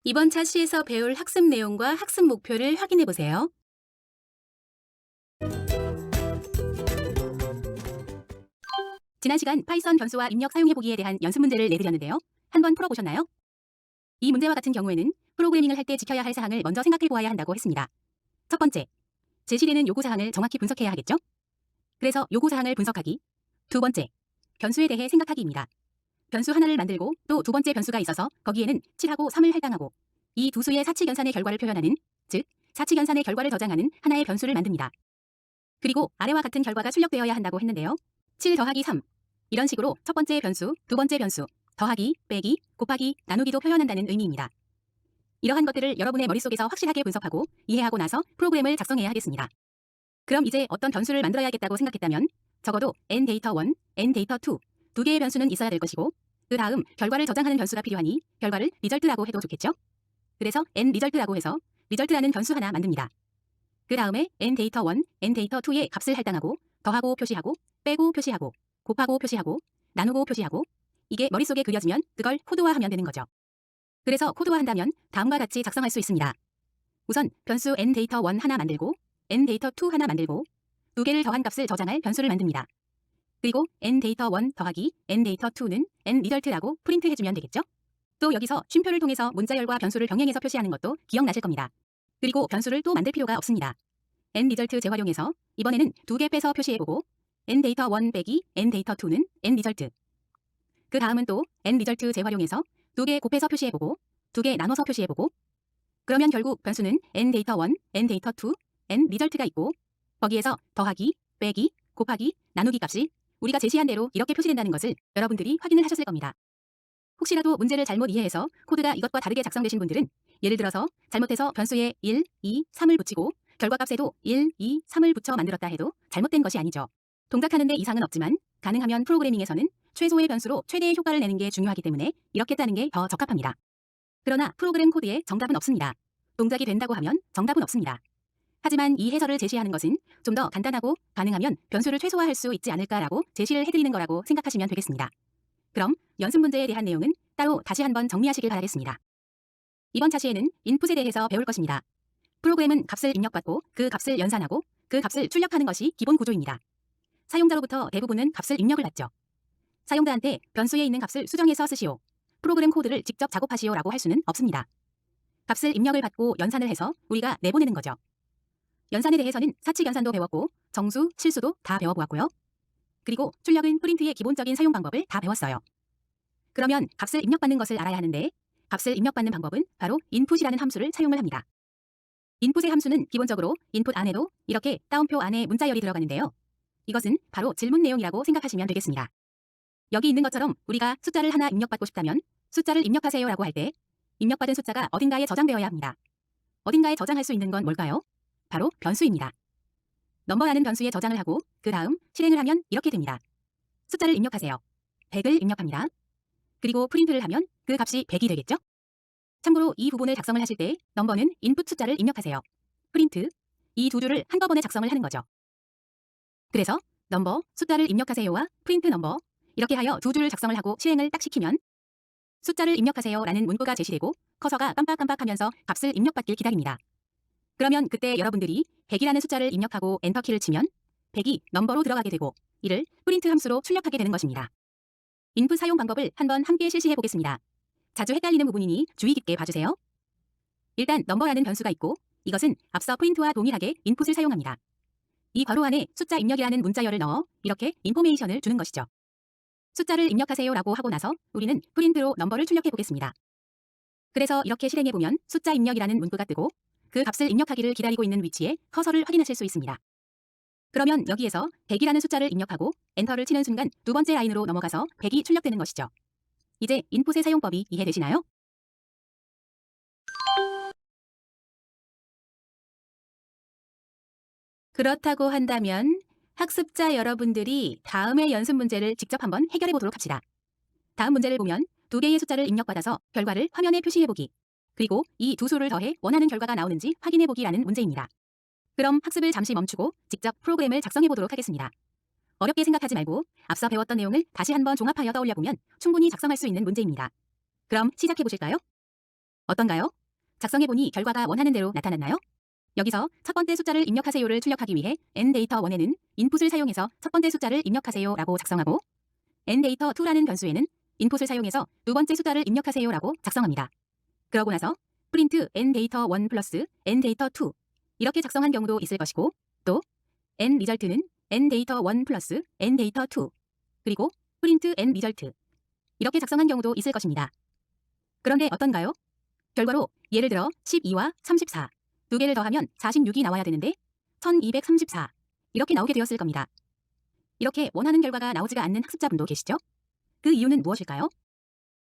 이번 차시에서 배울 학습 내용과 학습 목표를 확인해 보세요. 지난 시간 파이썬 변수와 입력 사용해보기에 대한 연습 문제를 내드렸는데요. 한번 풀어보셨나요? 이 문제와 같은 경우에는 프로그래밍을 할 때 지켜야 할 사항을 먼저 생각해 보아야 한다고 했습니다. 첫 번째, 제시되는 요구사항을 정확히 분석해야 하겠죠? 그래서 요구사항을 분석하기. 두 번째, 변수에 대해 생각하기입니다. 변수 하나를 만들고 또 두 번째 변수가 있어서 거기에는 7하고 3을 할당하고 이 두 수의 사칙연산의 결과를 표현하는, 즉 사칙연산의 결과를 저장하는 하나의 변수를 만듭니다. 그리고 아래와 같은 결과가 출력되어야 한다고 했는데요. 7 더하기 3 이런 식으로 첫 번째 변수, 두 번째 변수, 더하기, 빼기, 곱하기, 나누기도 표현한다는 의미입니다. 이러한 것들을 여러분의 머릿속에서 확실하게 분석하고 이해하고 나서 프로그램을 작성해야 하겠습니다. 그럼 이제 어떤 변수를 만들어야겠다고 생각했다면 적어도 nData1, nData2 두 개의 변수는 있어야 될 것이고 그 다음 결과를 저장하는 변수가 필요하니 결과를 result라고 해도 좋겠죠? 그래서 nResult라고 해서 result라는 변수 하나 만듭니다. 그 다음에 nData1, nData2의 값을 할당하고 더하고 표시하고 빼고 표시하고 곱하고 표시하고 나누고 표시하고 이게 머릿속에 그려지면 그걸 코드화하면 되는 거죠. 그래서 코드화한다면 다음과 같이 작성할 수 있습니다. 우선 변수 nData1 하나 만들고 nData2 하나 만들고 두 개를 더한 값을 저장할 변수를 만듭니다. 그리고 nData1 더하기 nData2는 nResult라고 프린트해주면 되겠죠? 또 여기서 쉼표를 통해서 문자열과 변수를 병행해서 표시하는 것도 기억나실 겁니다. 그리고 변수를 또 만들 필요가 없습니다. nResult 재활용해서 이번에는 두 개 빼서 표시해보고 nData1 빼기 nData2는 nResult. 그 다음은 또 nResult 재활용해서 두 개 곱해서 표시해보고 두 개 나눠서 표시해보고 그러면 결국 변수는 nData1, nData2, nResult가 있고 거기에서 더하기, 빼기, 곱하기, 나누기 값이 우리가 제시한 대로 이렇게 표시된다는 것을 여러분들이 확인을 하셨을 겁니다. 혹시라도 문제를 잘못 이해해서 코드가 이것과 다르게 작성되신 분들은 예를 들어서 잘못해서 변수에 1, 2, 3을 붙이고 결과값에도 1, 2, 3을 붙여 만들었다 해도 잘못된 것이 아니죠. 동작하는 데 이상은 없지만 가능하면 프로그래밍에서는 최소의 변수로 최대의 효과를 내는 게 중요하기 때문에 이렇게 짜는 게 더 적합합니다. 그러나 프로그램 코드에 정답은 없습니다. 동작이 된다고 하면 정답은 없습니다. 하지만 이 해설을 제시하는 것은 좀 더 간단하고 가능하면 변수를 최소화할 수 있지 않을까라고 제시를 해드리는 거라고 생각하시면 되겠습니다. 그럼 연습 문제에 대한 내용은 따로 다시 한번 정리하시길 바라겠습니다. 이번 차시에는 인풋에 대해서 배울 것입니다. 프로그램은 값을 입력받고 그 값을 연산하고 그 값을 출력하는 것이 기본 구조입니다. 사용자로부터 대부분은 값을 입력을 받죠. 사용자한테 변수에 있는 값을 수정해서 쓰시오, 프로그램 코드를 직접 작업하시오 라고 할 수는 없습니다. 값을 입력을 받고 연산을 해서 우리가 내보내는 거죠. 연산에 대해서는 사칙 연산도 배웠고 정수, 실수도 다 배워보았고요. 그리고 출력은 프린트의 기본적인 사용 방법을 다 배웠어요. 그러면 값을 입력받는 것을 알아야 하는데 값을 입력받는 방법은 바로 input이라는 함수를 사용을 합니다. input의 함수는 기본적으로 input 안에도 이렇게 따옴표 안에 문자열이 들어가는데요. 이것은 바로 질문 내용이라고 생각하시면 되겠습니다. 여기 있는 것처럼 우리가 숫자를 하나 입력받고 싶다면 숫자를 입력하세요 라고 할 때 입력받은 숫자가 어딘가에 저장되어야 합니다. 어딘가에 저장할 수 있는 건 뭘까요? 바로 변수입니다. 넘버라는 변수에 저장을 하고 그 다음 실행을 하면 이렇게 됩니다. 숫자를 입력하세요. 100을 입력합니다. 그리고 프린트를 하면 그 값이 100이 되겠죠? 참고로 이 부분을 작성을 하실 때 넘버는 인풋 숫자를 입력하세요. 프린트, 이 두 줄을 한꺼번에 작성을 하는 거죠. 그래서 넘버, 숫자를 입력하세요와 프린트 넘버 이렇게 하여 두 줄을 작성을 하고 실행을 딱 시키면 숫자를 입력하세요 라는 문구가 제시되고 커서가 깜빡깜빡하면서 값을 입력받길 기다립니다. 그러면 그때 여러분들이 100이라는 숫자를 입력하고 엔터키를 치면 100이 넘버로 들어가게 되고 이를 프린트 함수로 출력하게 되는 것입니다. 인풋 사용 방법을 한번 함께 실시해 보겠습니다. 자주 헷갈리는 부분이니 주의 깊게 봐주세요. 일단 넘버라는 변수가 있고 이것은 앞서 프린트와 동일하게 인풋을 사용합니다. 이 괄호 안에 숫자 입력이라는 문자열을 넣어 이렇게 인포메이션을 주는 것이죠. 숫자를 입력하세요 라고 하고 나서 우리는 프린트로 넘버를 출력해 보겠습니다. 그래서 이렇게 실행해 보면 숫자 입력이라는 문구가 뜨고 그 값을 입력하기를 기다리고 있는 위치에 커서를 확인하실 수 있습니다. 그러면 여기에서 100이라는 숫자를 입력하고 엔터를 치는 순간 두 번째 라인으로 넘어가서 100이 출력되는 것이죠. 이제 인풋의 사용법이 이해되시나요? 그렇다고 한다면 학습자 여러분들이 다음의 연습 문제를 직접 한번 해결해 보도록 합시다. 다음 문제를 보면 두 개의 숫자를 입력받아서 결과를 화면에 표시해보기, 그리고 이 두 수를 더해 원하는 결과가 나오는지 확인해보기라는 문제입니다. 그럼 학습을 잠시 멈추고 직접 프로그램을 작성해보도록 하겠습니다. 어렵게 생각하지 말고 앞서 배웠던 내용을 다시 한번 종합하여 떠올려보면 충분히 작성할 수 있는 문제입니다. 그럼 시작해보실까요? 어떤가요? 작성해보니 결과가 원하는 대로 나타났나요? 여기서 첫 번째 숫자를 입력하세요를 출력하기 위해 nData1에는 인풋을 사용해서 첫 번째 숫자를 입력하세요 라고 작성하고 nData2라는 변수에는 인풋을 사용해서 두 번째 숫자를 입력하세요 라고 작성합니다. 그러고 나서 print nData1 플러스 nData2 이렇게 작성한 경우도 있을 것이고 또 nResult는 nData1 플러스 nData2 그리고 print nResult 이렇게 작성한 경우도 있을 것입니다. 그런데 어떤가요? 결과로 예를 들어 12와 34 두 개를 더하면 46이 나와야 되는데 1234 이렇게 나오게 되었을 겁니다. 이렇게 원하는 결과가 나오지가 않는 학습자분도 계시죠? 그 이유는 무엇일까요?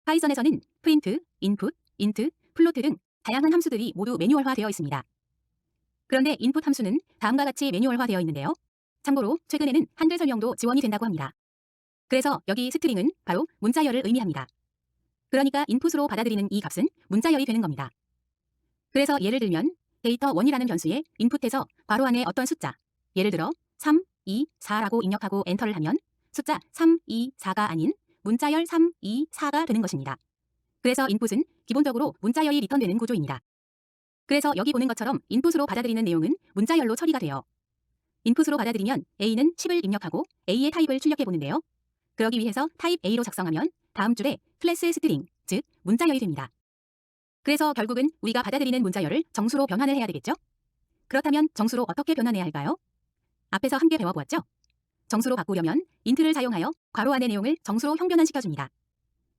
파이썬에서는 print, input, int, float 등 다양한 함수들이 모두 매뉴얼화되어 있습니다. 그런데 input 함수는 다음과 같이 매뉴얼화되어 있는데요. 참고로 최근에는 한글 설명도 지원이 된다고 합니다. 그래서 여기 스트링은 바로 문자열을 의미합니다. 그러니까 인풋으로 받아들이는 이 값은 문자열이 되는 겁니다. 그래서 예를 들면 데이터1이라는 변수에 인풋해서 괄호 안에 어떤 숫자, 예를 들어 3, 2, 4라고 입력하고 엔터를 하면 숫자 3, 2, 4가 아닌 문자열 3, 2, 4가 되는 것입니다. 그래서 인풋은 기본적으로 문자열이 리턴되는 구조입니다. 그래서 여기 보는 것처럼 인풋으로 받아들이는 내용은 문자열로 처리가 돼요. 인풋으로 받아들이면 A는 10을 입력하고 A의 타입을 출력해 보는데요. 그러기 위해서 타입 A로 작성하면 다음 줄에 클래스 스트링, 즉 문자열이 됩니다. 그래서 결국은 우리가 받아들이는 문자열을 정수로 변환을 해야 되겠죠? 그렇다면 정수로 어떻게 변환해야 할까요? 앞에서 함께 배워보았죠? 정수로 바꾸려면 int를 사용하여 괄호 안의 내용을 정수로 형변환시켜줍니다.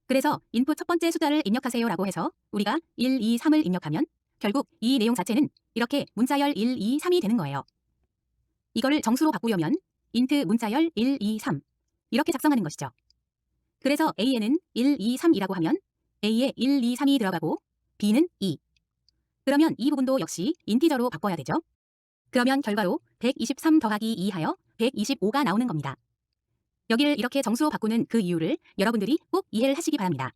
그래서 인풋 첫 번째 숫자를 입력하세요 라고 해서 우리가 1, 2, 3을 입력하면 결국 이 내용 자체는 이렇게 문자열 1, 2, 3이 되는 거예요. 이거를 정수로 바꾸려면 int 문자열 1, 2, 3 이렇게 작성하는 것이죠. 그래서 A에는 1, 2, 3이라고 하면 A에 1, 2, 3이 들어가고 B는 2. 그러면 이 부분도 역시 인티저로 바꿔야 되죠. 그러면 결과로 123 더하기 2 하여 125가 나오는 겁니다. 여기를 이렇게 정수로 바꾸는 그 이유를 여러분들이 꼭 이해를 하시기 바랍니다.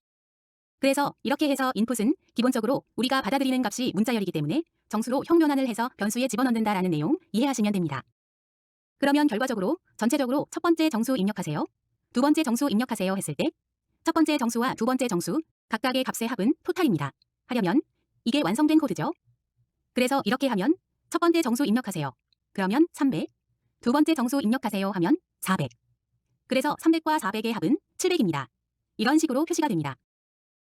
그래서 이렇게 해서 인풋은 기본적으로 우리가 받아들이는 값이 문자열이기 때문에 정수로 형변환을 해서 변수에 집어넣는다라는 내용 이해하시면 됩니다. 그러면 결과적으로 전체적으로 첫 번째 정수 입력하세요, 두 번째 정수 입력하세요 했을 때 첫 번째 정수와 두 번째 정수 각각의 값의 합은 토탈입니다. 하려면 이게 완성된 코드죠. 그래서 이렇게 하면 첫 번째 정수 입력하세요. 그러면 300, 두 번째 정수 입력하세요 하면 400. 그래서 300과 400의 합은 700입니다. 이런 식으로 표시가 됩니다.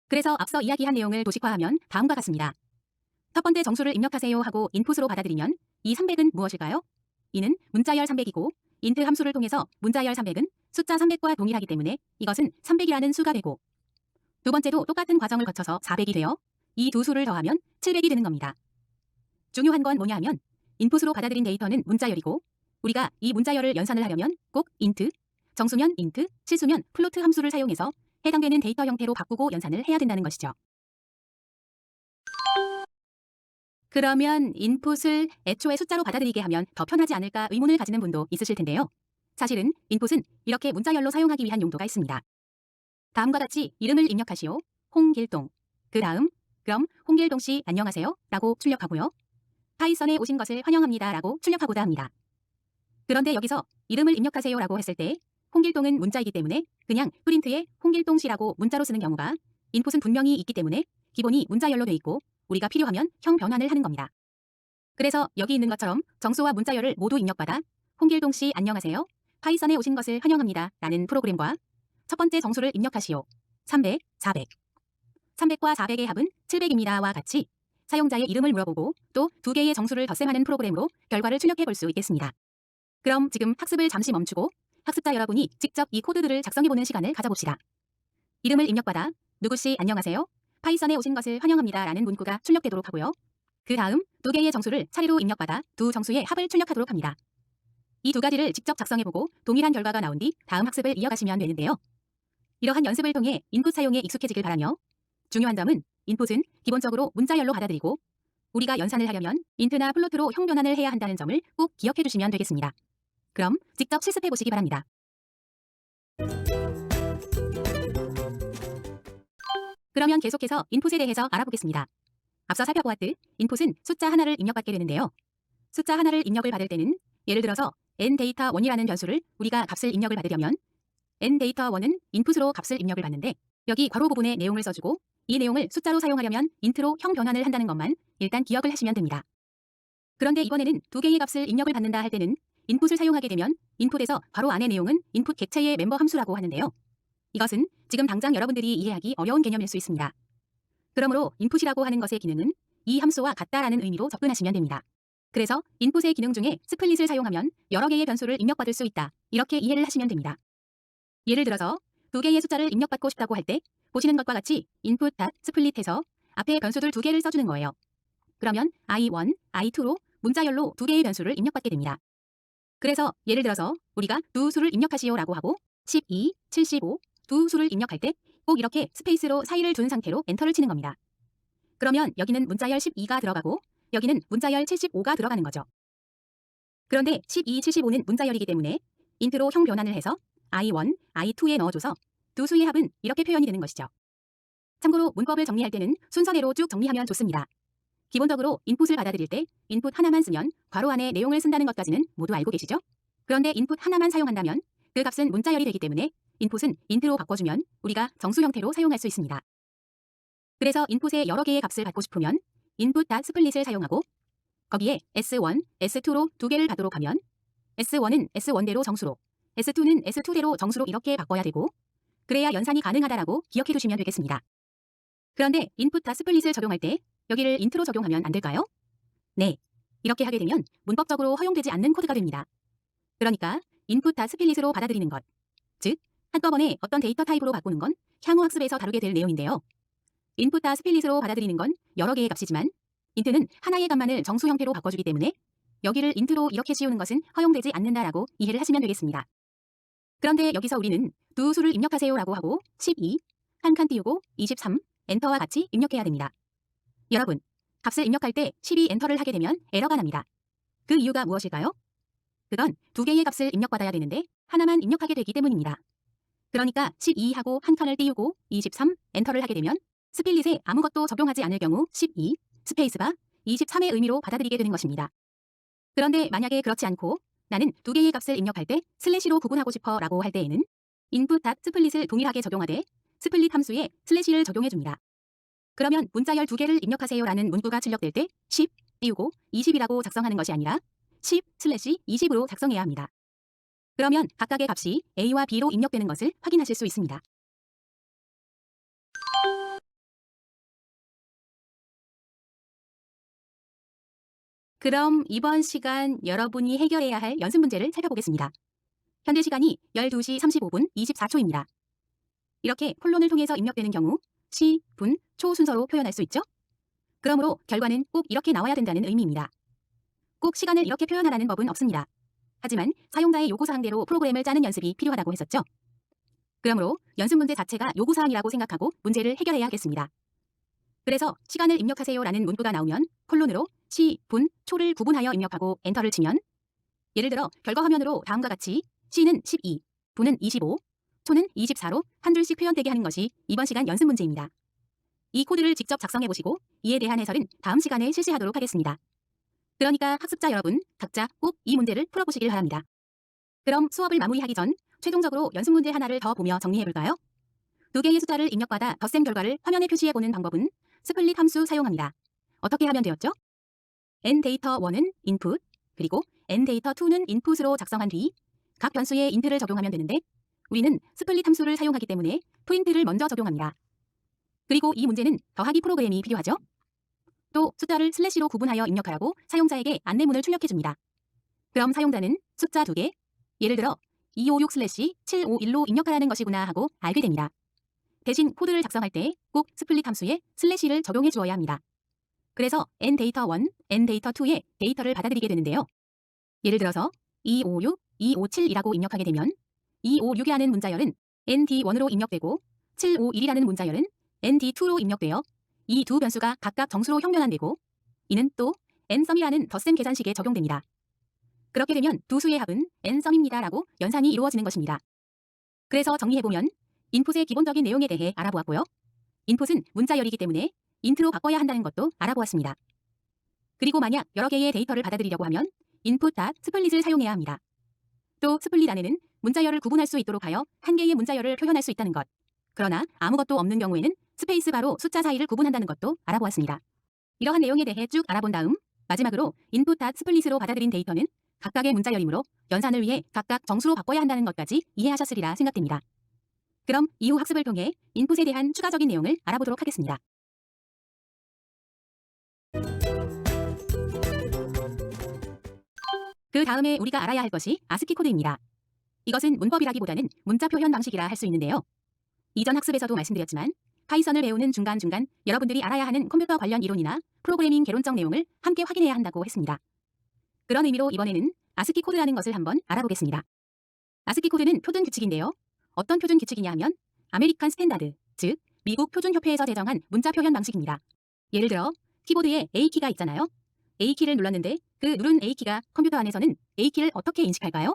그래서 앞서 이야기한 내용을 도식화하면 다음과 같습니다. 첫 번째 정수를 입력하세요 하고 인풋으로 받아들이면 이 300은 무엇일까요? 이는 문자열 300이고 int 함수를 통해서 문자열 300은 숫자 300과 동일하기 때문에 이것은 300이라는 수가 되고 두 번째도 똑같은 과정을 거쳐서 400이 되어 이 두 수를 더하면 700이 되는 겁니다. 중요한 건 뭐냐 하면 인풋으로 받아들인 데이터는 문자열이고 우리가 이 문자열을 연산을 하려면 꼭 int, 정수면 int, 실수면 float 함수를 사용해서 해당되는 데이터 형태로 바꾸고 연산을 해야 된다는 것이죠. 그러면 인풋을 애초에 숫자로 받아들이게 하면 더 편하지 않을까 의문을 가지는 분도 있으실 텐데요. 사실은 인풋은 이렇게 문자열로 사용하기 위한 용도가 있습니다. 다음과 같이 이름을 입력하시오. 홍길동. 그 다음 그럼 홍길동 씨 안녕하세요 라고 출력하고요. 파이썬에 오신 것을 환영합니다 라고 출력하고자 합니다. 그런데 여기서 이름을 입력하세요 라고 했을 때 홍길동은 문자이기 때문에 그냥 프린트에 홍길동 씨라고 문자로 쓰는 경우가 인풋은 분명히 있기 때문에 기본이 문자열로 돼 있고 우리가 필요하면 형 변환을 하는 겁니다. 그래서 여기 있는 것처럼 정수와 문자열을 모두 입력받아 홍길동 씨 안녕하세요. 파이썬에 오신 것을 환영합니다 라는 프로그램과 첫 번째 정수를 입력하시오. 300, 400. 300과 400의 합은 700입니다와 같이 사용자의 이름을 물어보고 또 두 개의 정수를 덧셈하는 프로그램으로 결과를 출력해 볼 수 있겠습니다. 그럼 지금 학습을 잠시 멈추고 학습자 여러분이 직접 이 코드들을 작성해보는 시간을 가져봅시다. 이름을 입력받아 누구씨 안녕하세요. 파이썬에 오신 것을 환영합니다 라는 문구가 출력되도록 하고요. 그 다음 두 개의 정수를 차례로 입력받아 두 정수의 합을 출력하도록 합니다. 이 두 가지를 직접 작성해보고 동일한 결과가 나온 뒤 다음 학습을 이어가시면 되는데요. 이러한 연습을 통해 인풋 사용에 익숙해지길 바라며 중요한 점은 인풋은 기본적으로 문자열로 받아들이고 우리가 연산을 하려면 int나 플로트로 형 변환을 해야 한다는 점을 꼭 기억해 주시면 되겠습니다. 그럼 직접 실습해 보시기 바랍니다. 그러면 계속해서 인풋에 대해서 알아보겠습니다. 앞서 살펴보았듯 인풋은 숫자 하나를 입력받게 되는데요. 숫자 하나를 입력을 받을 때는 예를 들어서 nData1이라는 변수를 우리가 값을 입력을 받으려면 nData1은 인풋으로 값을 입력을 받는데 여기 괄호 부분에 내용을 써주고 이 내용을 숫자로 사용하려면 int로 형 변환을 한다는 것만 일단 기억을 하시면 됩니다. 그런데 이번에는 두 개의 값을 입력을 받는다 할 때는 input을 사용하게 되면 input에서 바로 안의 내용은 input 객체의 멤버 함수라고 하는데요. 이것은 지금 당장 여러분들이 이해하기 어려운 개념일 수 있습니다. 그러므로 input이라고 하는 것의 기능은 이 함수와 같다라는 의미로 접근하시면 됩니다. 그래서 input의 기능 중에 스플릿을 사용하면 여러 개의 변수를 입력받을 수 있다. 이렇게 이해를 하시면 됩니다. 예를 들어서 두 개의 숫자를 입력받고 싶다고 할 때 보시는 것과 같이 input.split해서 앞에 변수들 두 개를 써주는 거예요. 그러면 i1, i2로 문자열로 두 개의 변수를 입력받게 됩니다. 그래서 예를 들어서 우리가 두 수를 입력하시오라고 하고 12, 75 두 수를 입력할 때 꼭 이렇게 스페이스로 사이를 둔 상태로 엔터를 치는 겁니다. 그러면 여기는 문자열 12가 들어가고 여기는 문자열 75가 들어가는 거죠. 그런데 12, 75는 문자열이기 때문에 int로 형 변환을 해서 i1, i2에 넣어줘서 두 수의 합은 이렇게 표현이 되는 것이죠. 참고로 문법을 정리할 때는 순서대로 쭉 정리하면 좋습니다. 기본적으로 인풋을 받아들일 때 인풋 하나만 쓰면 괄호 안에 내용을 쓴다는 것까지는 모두 알고 계시죠? 그런데 인풋 하나만 사용한다면 그 값은 문자열이 되기 때문에 인풋은 int로 바꿔주면 우리가 정수 형태로 사용할 수 있습니다. 그래서 인풋에 여러 개의 값을 받고 싶으면 input.split을 사용하고 거기에 s1, s2로 두 개를 받도록 하면 s1은 s1대로 정수로 s2는 s2대로 정수로 이렇게 바꿔야 되고 그래야 연산이 가능하다라고 기억해 두시면 되겠습니다. 그런데 input.split을 적용할 때 여기를 int로 적용하면 안 될까요? 네, 이렇게 하게 되면 문법적으로 허용되지 않는 코드가 됩니다. 그러니까 input.split으로 받아들이는 것, 즉 한꺼번에 어떤 데이터 타입으로 바꾸는 건 향후 학습에서 다루게 될 내용인데요. input.split으로 받아들이는 건 여러 개의 값이지만 int는 하나의 값만을 정수 형태로 바꿔주기 때문에 여기를 int로 이렇게 씌우는 것은 허용되지 않는다라고 이해를 하시면 되겠습니다. 그런데 여기서 우리는 두 수를 입력하세요라고 하고 12, 한 칸 띄우고 23, 엔터와 같이 입력해야 됩니다. 여러분, 값을 입력할 때 12 엔터를 하게 되면 에러가 납니다. 그 이유가 무엇일까요? 그건 두 개의 값을 입력받아야 되는데 하나만 입력하게 되기 때문입니다. 그러니까 12하고 한 칸을 띄우고 23 엔터를 하게 되면 스플릿에 아무것도 적용하지 않을 경우 12 스페이스바 23의 의미로 받아들이게 되는 것입니다. 그런데 만약에 그렇지 않고 나는 두 개의 값을 입력할 때 슬래시로 구분하고 싶어 라고 할 때에는 input.split을 동일하게 적용하되 스플릿 함수에 슬래시를 적용해줍니다. 그러면 문자열 두 개를 입력하세요 라는 문구가 출력될 때 10 띄우고 20이라고 작성하는 것이 아니라 10/20으로 작성해야 합니다. 그러면 각각의 값이 A와 B로 입력되는 것을 확인하실 수 있습니다. 그럼 이번 시간 여러분이 해결해야 할 연습 문제를 살펴보겠습니다. 현재 시간이 12시 35분 24초입니다. 이렇게 콜론을 통해서 입력되는 경우 시, 분, 초 순서로 표현할 수 있죠? 그러므로 결과는 꼭 이렇게 나와야 된다는 의미입니다. 꼭 시간을 이렇게 표현하라는 법은 없습니다. 하지만 사용자의 요구사항대로 프로그램을 짜는 연습이 필요하다고 했었죠? 그러므로 연습 문제 자체가 요구사항이라고 생각하고 문제를 해결해야 하겠습니다. 그래서 시간을 입력하세요라는 문구가 나오면 콜론으로 시, 분, 초를 구분하여 입력하고 엔터를 치면 예를 들어 결과 화면으로 다음과 같이 시는 12, 분은 25, 초는 24로 한 줄씩 표현되게 하는 것이 이번 시간 연습 문제입니다. 이 코드를 직접 작성해보시고 이에 대한 해설은 다음 시간에 실시하도록 하겠습니다. 그러니까 학습자 여러분 각자 꼭 이 문제를 풀어보시길 바랍니다. 그럼 수업을 마무리하기 전 최종적으로 연습 문제 하나를 더 보며 정리해볼까요? 두 개의 숫자를 입력받아 덧셈 결과를 화면에 표시해보는 방법은 스플릿 함수 사용합니다. 어떻게 하면 되었죠? n데이터1은 input, 그리고 n데이터2는 input으로 작성한 뒤 각 변수에 int를 적용하면 되는데 우리는 스플릿 함수를 사용하기 때문에 프린트를 먼저 적용합니다. 그리고 이 문제는 더하기 프로그램이 필요하죠? 또 숫자를 슬래시로 구분하여 입력하라고 사용자에게 안내문을 출력해줍니다. 그럼 사용자는 숫자 두 개, 예를 들어 256/751로 입력하라는 것이구나 하고 알게 됩니다. 대신 코드를 작성할 때 꼭 스플릿 함수에 슬래시를 적용해 주어야 합니다. 그래서 n데이터1, n데이터2의 데이터를 받아들이게 되는데요. 예를 들어서 256, 257이라고 입력하게 되면 256이라는 문자열은 nd1으로 입력되고 751이라는 문자열은 nd2로 입력되어 이 두 변수가 각각 정수로 형변환되고 이는 또 n썸이라는 덧셈 계산식에 적용됩니다. 그렇게 되면 두 수의 합은 n썸입니다 라고 연산이 이루어지는 것입니다. 그래서 정리해보면 인풋의 기본적인 내용에 대해 알아보았고요. 인풋은 문자열이기 때문에 int로 바꿔야 한다는 것도 알아보았습니다. 그리고 만약 여러 개의 데이터를 받아들이려고 하면 input.split을 사용해야 합니다. 또 스플릿 안에는 문자열을 구분할 수 있도록 하여 한 개의 문자열을 표현할 수 있다는 것. 그러나 아무것도 없는 경우에는 스페이스바로 숫자 사이를 구분한다는 것도 알아보았습니다. 이러한 내용에 대해 쭉 알아본 다음 마지막으로 input.split으로 받아들인 데이터는 각각의 문자열이므로 연산을 위해 각각 정수로 바꿔야 한다는 것까지 이해하셨으리라 생각됩니다. 그럼 이후 학습을 통해 인풋에 대한 추가적인 내용을 알아보도록 하겠습니다. 그 다음에 우리가 알아야 할 것이 아스키 코드입니다. 이것은 문법이라기보다는 문자 표현 방식이라 할 수 있는데요. 이전 학습에서도 말씀드렸지만 파이썬을 배우는 중간중간 여러분들이 알아야 하는 컴퓨터 관련 이론이나 프로그래밍 개론적 내용을 함께 확인해야 한다고 했습니다. 그런 의미로 이번에는 아스키 코드라는 것을 한번 알아보겠습니다. 아스키 코드는 표준 규칙인데요. 어떤 표준 규칙이냐 하면 아메리칸 스탠다드, 즉 미국 표준협회에서 제정한 문자 표현 방식입니다. 예를 들어 키보드에 A키가 있잖아요. A키를 눌렀는데 그 누른 A키가 컴퓨터 안에서는 A키를 어떻게 인식할까요?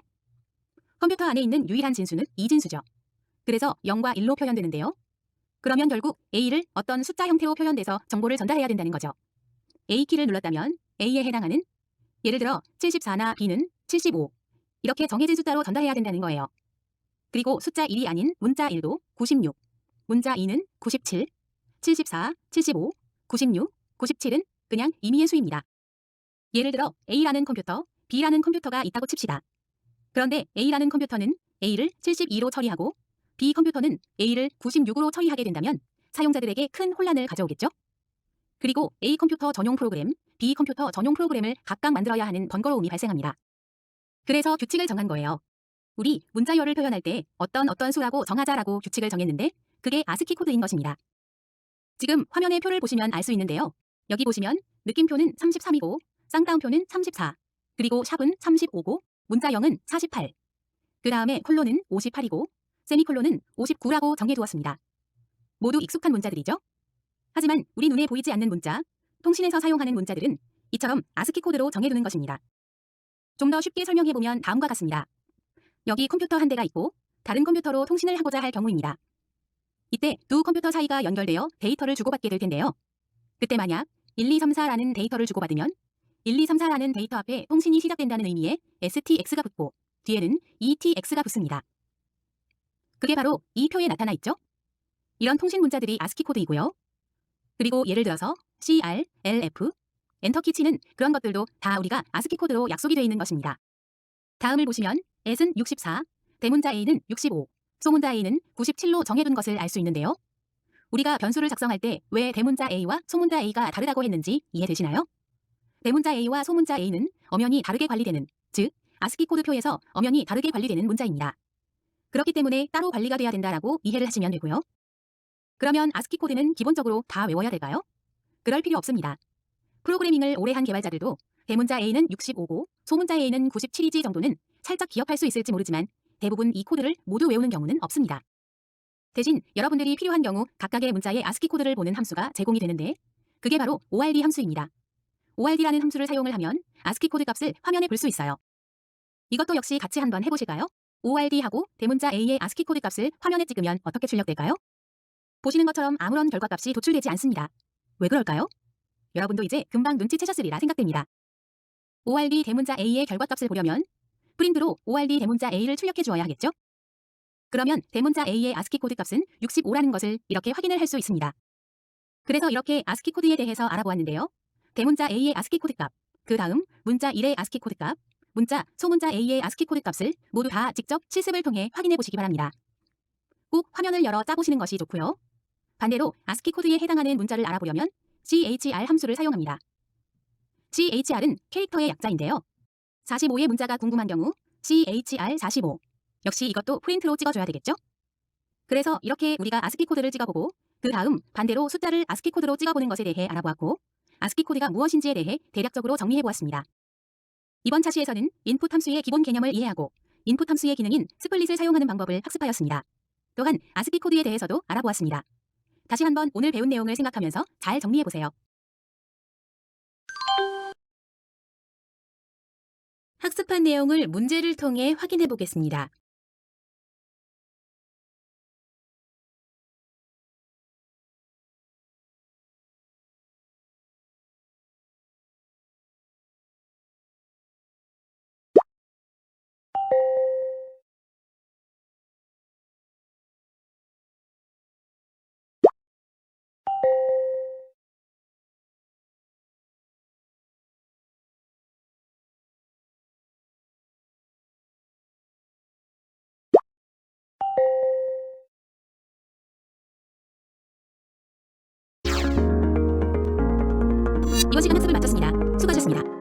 컴퓨터 안에 있는 유일한 진수는 이진수죠. 그래서 0과 1로 표현되는데요. 그러면 결국 A를 어떤 숫자 형태로 표현돼서 정보를 전달해야 된다는 거죠. A키를 눌렀다면 A에 해당하는 예를 들어 74나 B는 75 이렇게 정해진 숫자로 전달해야 된다는 거예요. 그리고 숫자 1이 아닌 문자 1도 96, 문자 2는 97, 74, 75, 96, 97은 그냥 임의의 수입니다. 예를 들어 A라는 컴퓨터, B라는 컴퓨터가 있다고 칩시다. 그런데 A라는 컴퓨터는 A를 72로 처리하고 B 컴퓨터는 A를 96으로 처리하게 된다면 사용자들에게 큰 혼란을 가져오겠죠? 그리고 A 컴퓨터 전용 프로그램, B 컴퓨터 전용 프로그램을 각각 만들어야 하는 번거로움이 발생합니다. 그래서 규칙을 정한 거예요. 우리 문자열을 표현할 때 어떤 수라고 정하자라고 규칙을 정했는데 그게 아스키 코드인 것입니다. 지금 화면에 표를 보시면 알 수 있는데요. 여기 보시면 느낌표는 33이고 쌍따옴표는 34, 그리고 샵은 35고 문자형은 48, 그 다음에 콜론은 58이고 세미콜론은 59라고 정해두었습니다. 모두 익숙한 문자들이죠? 하지만 우리 눈에 보이지 않는 문자, 통신에서 사용하는 문자들은 이처럼 아스키 코드로 정해두는 것입니다. 좀 더 쉽게 설명해보면 다음과 같습니다. 여기 컴퓨터 한 대가 있고 다른 컴퓨터로 통신을 하고자 할 경우입니다. 이때 두 컴퓨터 사이가 연결되어 데이터를 주고받게 될 텐데요. 그때 만약 1234라는 데이터를 주고받으면 1234라는 데이터 앞에 통신이 시작된다는 의미의 STX가 붙고 뒤에는 ETX가 붙습니다. 그게 바로 이 표에 나타나 있죠? 이런 통신 문자들이 아스키 코드이고요. 그리고 예를 들어서 CR, LF, 엔터키 치는 그런 것들도 다 우리가 아스키 코드로 약속이 되어 있는 것입니다. 다음을 보시면 S는 64, 대문자 A는 65, 소문자 A는 97로 정해둔 것을 알 수 있는데요. 우리가 변수를 작성할 때 왜 대문자 A와 소문자 A가 다르다고 했는지 이해되시나요? 대문자 A와 소문자 A는 엄연히 다르게 관리되는, 즉 아스키 코드 표에서 엄연히 다르게 관리되는 문자입니다. 그렇기 때문에 따로 관리가 돼야 된다라고 이해를 하시면 되고요. 그러면 아스키 코드는 기본적으로 다 외워야 될까요? 그럴 필요 없습니다. 프로그래밍을 오래 한 개발자들도 대문자 A는 65고 소문자 A는 97이지 정도는 살짝 기억할 수 있을지 모르지만 대부분 이 코드를 모두 외우는 경우는 없습니다. 대신 여러분들이 필요한 경우 각각의 문자의 아스키 코드를 보는 함수가 제공이 되는데 그게 바로 ORD 함수입니다. ORD라는 함수를 사용을 하면 아스키 코드 값을 화면에 볼 수 있어요. 이것도 역시 같이 한번 해보실까요? ORD하고 대문자 A의 아스키 코드 값을 화면에 찍으면 어떻게 출력될까요? 보시는 것처럼 아무런 결과값이 도출되지 않습니다. 왜 그럴까요? 여러분도 이제 금방 눈치채셨으리라 생각됩니다. ORD 대문자 A의 결과값을 보려면 프린트로 ORD 대문자 A를 출력해 주어야 하겠죠? 그러면 대문자 A의 아스키 코드 값은 65라는 것을 이렇게 확인을 할 수 있습니다. 그래서 이렇게 아스키 코드에 대해서 알아보았는데요. 대문자 A의 아스키 코드 값, 그 다음 문자 1의 아스키 코드 값, 문자 소문자 A의 아스키 코드 값을 모두 다 직접 실습을 통해 확인해 보시기 바랍니다. 꼭 화면을 열어 짜보시는 것이 좋고요. 반대로 아스키 코드에 해당하는 문자를 알아보려면 CHR 함수를 사용합니다. CHR은 캐릭터의 약자인데요. 45의 문자가 궁금한 경우 CHR45 역시 이것도 프린트로 찍어줘야 되겠죠? 그래서 이렇게 우리가 아스키 코드를 찍어보고 그 다음 반대로 숫자를 아스키 코드로 찍어보는 것에 대해 알아보았고 아스키 코드가 무엇인지에 대해 대략적으로 정리해보았습니다. 이번 차시에서는 인풋 함수의 기본 개념을 이해하고 인풋 함수의 기능인 스플릿을 사용하는 방법을 학습하였습니다. 또한 아스키 코드에 대해서도 알아보았습니다. 다시 한번 오늘 배운 내용을 생각하면서 잘 정리해보세요. 학습한 내용을 문제를 통해 확인해보겠습니다. 이번 시간 학습을 마쳤습니다. 수고하셨습니다.